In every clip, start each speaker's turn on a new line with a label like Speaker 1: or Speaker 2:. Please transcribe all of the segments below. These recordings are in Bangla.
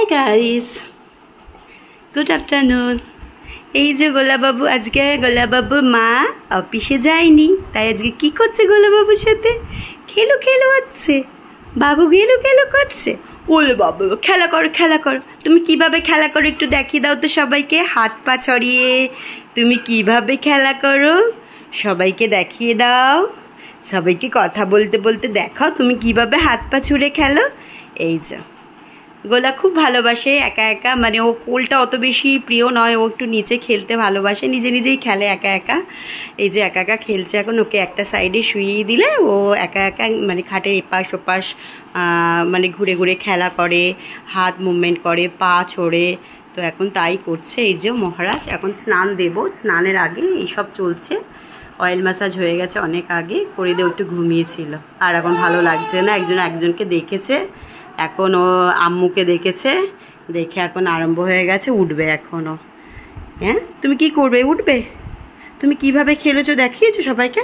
Speaker 1: Hi guys, good afternoon. এই যে গোলাবাবু, আজকে গোলাবাবুর মা অফিসে যায়নি, তাই আজকে কি করছে গোলাবাবুর সাথে? খেলু খেলু হচ্ছে। বাবু খেলু খেলু করছে। ওলে বাবু, খেলা করো খেলা করো। তুমি কিভাবে খেলা করো একটু দেখিয়ে দাও তো সবাইকে। হাত পা ছড়িয়ে তুমি কিভাবে খেলা করো সবাইকে দেখিয়ে দাও। সবাইকে কথা বলতে বলতে দেখাও তুমি কিভাবে হাত পা ছুঁড়ে খেলো। এই যে গোলা খুব ভালোবাসে একা একা, মানে ও কোলটা অত বেশি প্রিয় নয়, ও একটু নিচে খেলতে ভালোবাসে, নিজে নিজেই খেলে একা একা। এই যে একা একা খেলছে এখন। ওকে একটা সাইডে শুইয়ে দিলে ও একা একা মানে খাটের এপাশ ওপাশ মানে ঘুরে ঘুরে খেলা করে, হাত মুভমেন্ট করে, পা ছোড়ে। তো এখন তাই করছে। এই যে মহারাজ এখন স্নান দেব, স্নানের আগে এইসব চলছে। অয়েল ম্যাসাজ হয়ে গেছে অনেক আগে, করে দিয়ে একটু ঘুমিয়েছিল, আর এখন ভালো লাগছে না। একজনকে দেখেছে, এখন ও আম্মুকে দেখেছে, দেখে এখন আরম্ভ হয়ে গেছে, উঠবে এখনও। হ্যাঁ, তুমি কি করবে? উঠবে? তুমি কিভাবে খেলেছো দেখিয়েছো সবাইকে?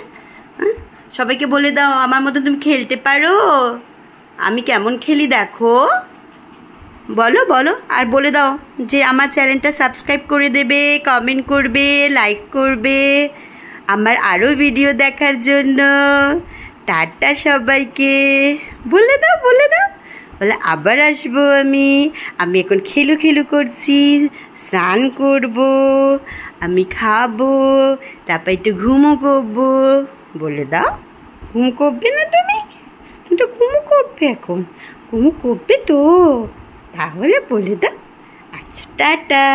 Speaker 1: হ্যাঁ, সবাইকে বলে দাও আমার মতো তুমি খেলতে পারো। আমি কেমন খেলি দেখো, বলো বলো। আর বলে দাও যে আমার চ্যানেলটা সাবস্ক্রাইব করে দেবে, কমেন্ট করবে, লাইক করবে আমার আরও ভিডিও দেখার জন্য। টাটা সবাইকে, বলে দাও বলে দাও। বলে আবার আসবো আমি এখন খেলু খেলু করছি, স্নান করব, আমি খাবো, তারপর একটু ঘুমো করবো। বলে দাও। ঘুম করবে না তুমি? তুমি তো ঘুমো করবে এখন, ঘুমো করবে তো, তাহলে বলে দাও। আচ্ছা টাটা।